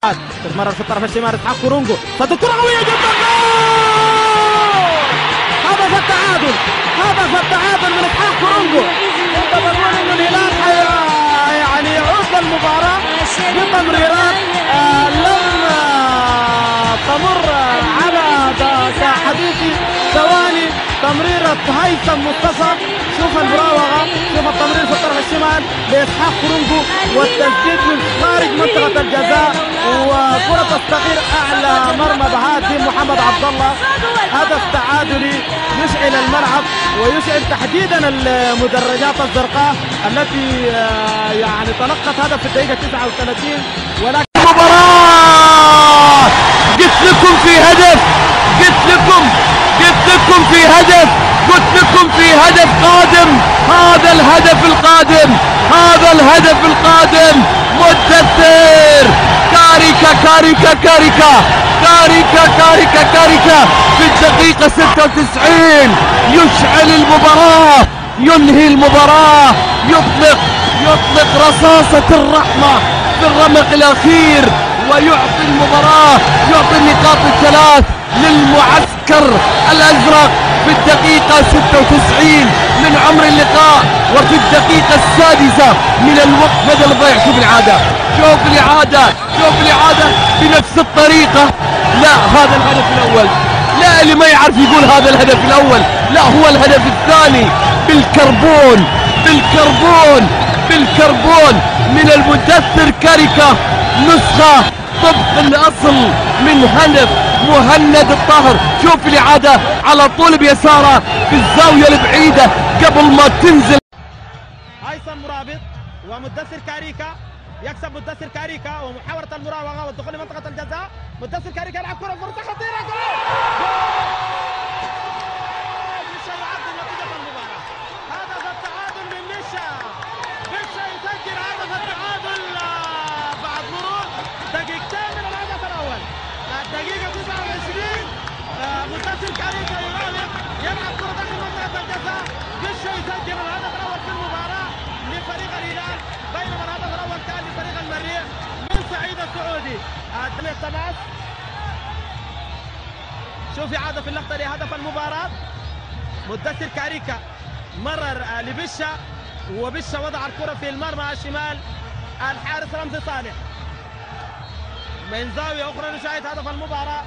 تتمرر في الطرف الشمال اسحاق كورونجو، ستكون قوية جدا. هدف التعادل، هدف التعادل من اسحاق كورونجو. كنت بقول انه الهلال يعني يعود للمباراة بتمريرات لم تمر على حديثي ثواني. تمريرة هيثم مصطفى، شوف المراوغة، شوف التمرير في الطرف الشمال لإسحاق كورونجو، والتسديد من خارج منطقة الجزاء، وكرة الصغير أعلى مرمى بهادي محمد عبد الله. هدف تعادلي يشعل الملعب ويشعل تحديدا المدرجات الزرقاء التي يعني تلقت هدف في الدقيقة 39. ولكن مباراة قلت لكم في هدف، قلت لكم في هدف، قلت لكم في هدف قادم. هذا الهدف القادم، هذا الهدف القادم. مدثر كاريكا كاريكا كاريكا كاريكا كاريكا كاريكا في الدقيقة 96 يشعل المباراة، ينهي المباراة، يطلق رصاصة الرحمة في الرمق الأخير، ويعطي المباراة، يعطي النقاط الثلاث للمعسكر الأزرق في الدقيقة 96 من عمر اللقاء، وفي الدقيقة السادسة من الوقت بدل الضيع. شوف الإعادة، شوف الإعادة، شوف الإعادة بنفس الطريقة. لا، هذا الهدف الأول. لا، اللي ما يعرف يقول هذا الهدف الأول، لا، هو الهدف الثاني بالكربون بالكربون بالكربون من المدثر كاريكا، نسخة طبق الأصل من هدف مهند الطاهر. شوف الإعادة على طول بيساره في الزاوية البعيدة قبل ما تنزل. هيثم مرابط ومدثر كاريكا، يكسب مدثر كاريكا، ومحاولة المراوغة والدخول لمنطقة الجزاء. مدثر كاريكا يلعب كرة، فرصة خطيرة، جول! مشا يعدل نتيجة المباراة. هدف التعادل من مشا يسجل هدف التعادل بعد مرور دقيقتين من الهدف الأول. الدقيقة 29 مدثر كاريكا يلعب كرة داخل منطقة الجزاء. مشا يسجل الهدف الأول في المباراة لفريق الهلال، بينما الهدف الأول كان لفريق المريخ من سعيد السعودي. التماس، شوف إعادة في اللقطة لهدف المباراة. مدثر كاريكا مرر لبشا، وبشا وضع الكرة في المرمى الشمال الحارس رمزي صالح. من زاوية أخرى نشاهد هدف المباراة،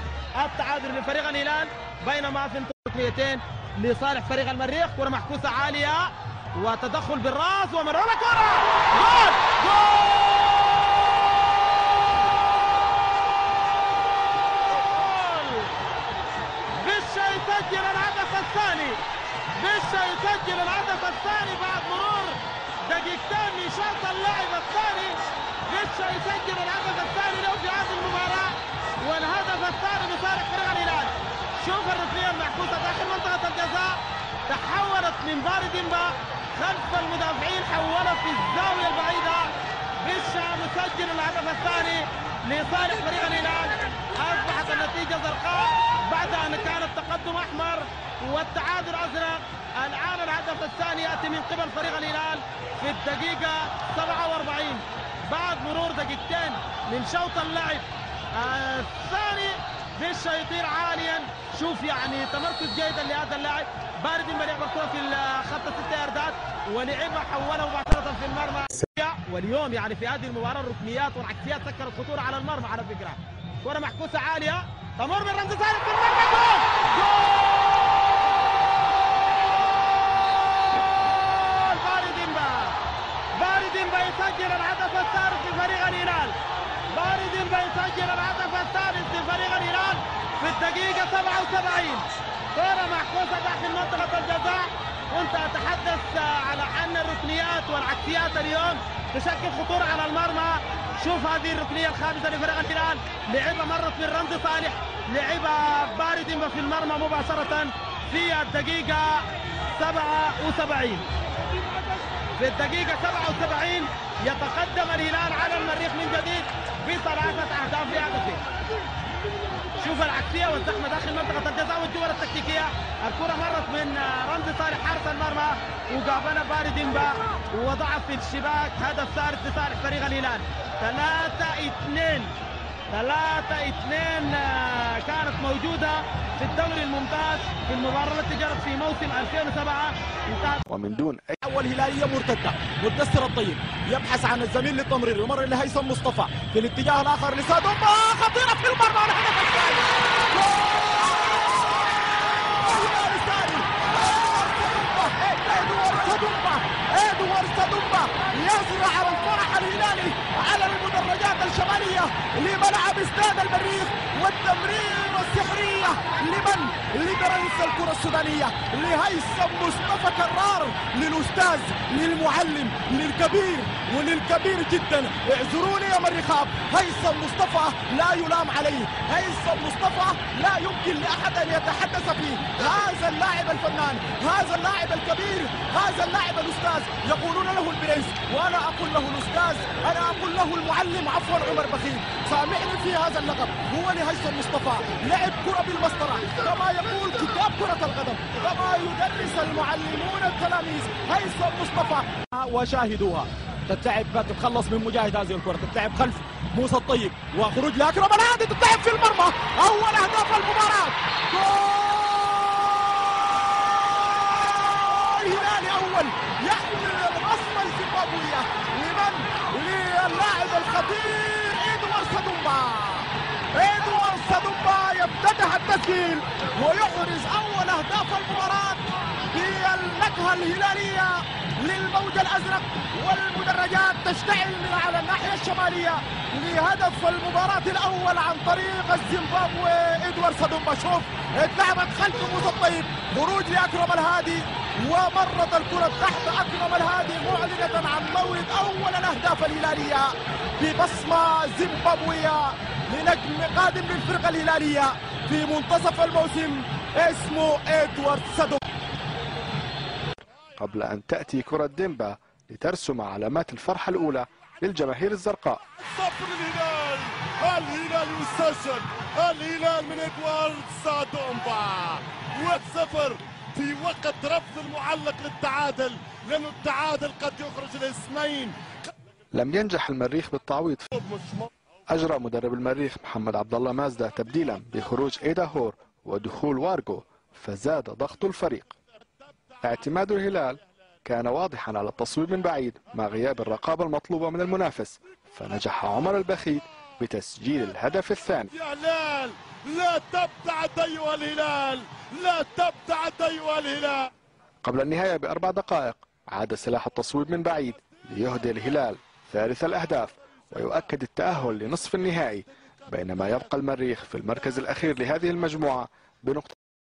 التعادل لفريق الهلال، بينما في ركنيتين لصالح فريق المريخ. كرة محكوسة عالية وتدخل بالراس ومرورة كرة، جول! جول! بشا يسجل الهدف الثاني، بشا يسجل الهدف الثاني بعد مرور دقيقتين من شوط اللعب الثاني. بشا يسجل الهدف الثاني له في هذه المباراة، والهدف الثاني لصالح فريق الهلال. شوف الركنية المعكوسة داخل منطقة الجزاء، تحولت من بارديمبا خلف المدافعين، حولت في الزاوية البعيدة. بشا مسجل الهدف الثاني لصالح فريق الهلال. أصبحت النتيجة زرقاء بعد أن كان التقدم أحمر والتعادل أزرق. الآن الهدف الثاني يأتي من قبل فريق الهلال في الدقيقة 47 بعد مرور دقيقتين من شوط اللعب الثاني. بشا يطير عاليا، شوف يعني تمركز جيدا لهذا اللاعب. بارديمبا لعب الكرة في خط الست ياردات ولعبها، حوله مباشرة في المرمى. واليوم يعني في هذه المباراة الركنيات والعكسيات سكرت خطورة على المرمى على فكرة. كرة محكوسة عالية تمر من رمزي صالح في المرمى، جول! جول! بارديمبا يسجل الهدف الثالث لفريق الهلال. بارديمبا يسجل الهدف الثالث لفريق الهلال في الدقيقة 77. كرة محكوسة داخل منطقة الجزاء. كنت أتحدث على أن الركنيات والعكسيات اليوم تشكل خطورة على المرمى. شوف هذه الركنية الخامسة لفريق الهلال، لعبة مرت من رمزي صالح، لعبة بارديمبا في المرمى مباشرة في الدقيقة 77. في الدقيقة 77 يتقدم الهلال على المريخ من جديد ب3 أهداف لهدفين. شوف العكسية والزحمة داخل منطقة الجزاء والجول التكتيكية. الكرة مرت من رمزي صالح حارس المرمى وقابلها بارديمبا ووضعها في الشباك. هدف ثالث لصالح فريق الهلال. 3-2 3-2 كانت موجودة في الدوري الممتاز في المباراة التي جرت في موسم 2007 انتهت. ومن دون أي أول هلالية مرتدة. مدثر الطيب يبحث عن الزميل للتمرير، يمر لهيثم مصطفى في الاتجاه الآخر لسادومبا، خطيرة في المرمى والهدف الثاني. إدوارد سادومبا يزرع الفرح الهلالي على المدرجات الشمالية لملعب استاد المريخ، والتمرير السحرية لمن؟ لبرنس الكرة السودانية، لهيثم مصطفى كرار، للأستاذ، للمعلم، للكبير وللكبير جدا. اعذروني يا مريخاب، هيثم مصطفى لا يلام عليه، هيثم مصطفى لا يمكن لأحد أن يتحدث فيه. هذا اللاعب الفنان، هذا اللاعب الكبير، هذا اللاعب الأستاذ، يقولون له البرنس وأنا أقول له الأستاذ، أنا أقول له المعلم، عفوا عمر بخيل، سامحني في هذا اللقب. هو لهيثم مصطفى لعب كرة بالمسطرة كما يقول كتاب كرة القدم، كما يدرس المعلمون التلاميذ. هيثم مصطفى وشاهدوها تتلعب، تتخلص من مجاهد هذه الكرة، تتلعب خلف موسى الطيب وخروج لأكرم الهادي، تتلعب في المرمى. أول أهداف المباراة، جول هلالي أول يحمل البصمة الزيمبابوية لمن؟ للاعب الخطير إدوارد سادومبا. إدوارد سادومبا يفتتح التسجيل ويحرز أول أهداف المباراة بالنكهة الهلالية للموج الأزرق، والمدرجات تشتعل من على الناحية الشمالية لهدف المباراة الأول عن طريق الزيمبابوي إدوارد سادومبا. شوف اتلعبت خلف موسى الطيب، خروج لأكرم الهادي، ومرت الكرة تحت أكرم الهادي معلنة عن مولد أول الأهداف الهلالية ببصمة زيمبابوية لنجم قادم للفرقة الهلالية في منتصف الموسم اسمه إدوارد سادومبا. قبل أن تأتي كرة ديمبا لترسم علامات الفرحة الأولى للجماهير الزرقاء. صفر الهلال، الهلال يسجل، الهلال من إدوارد سادومبا، 1-0 في وقت رفض المعلق للتعادل، لأنه التعادل قد يخرج الاسمين. لم ينجح المريخ بالتعويض، أجرى مدرب المريخ محمد عبد الله مازدا تبديلا بخروج إيدا هور ودخول وارجو، فزاد ضغط الفريق. اعتماد الهلال كان واضحا على التصويب من بعيد مع غياب الرقابة المطلوبة من المنافس، فنجح عمر البخيت بتسجيل الهدف الثاني. يا هلال لا تبتعد أيها الهلال، لا تبتعد أيها الهلال. قبل النهاية ب4 دقائق عاد سلاح التصويب من بعيد ليهدي الهلال ثالث الأهداف ويؤكد التأهل لنصف النهائي، بينما يبقى المريخ في المركز الأخير لهذه المجموعة بنقطة.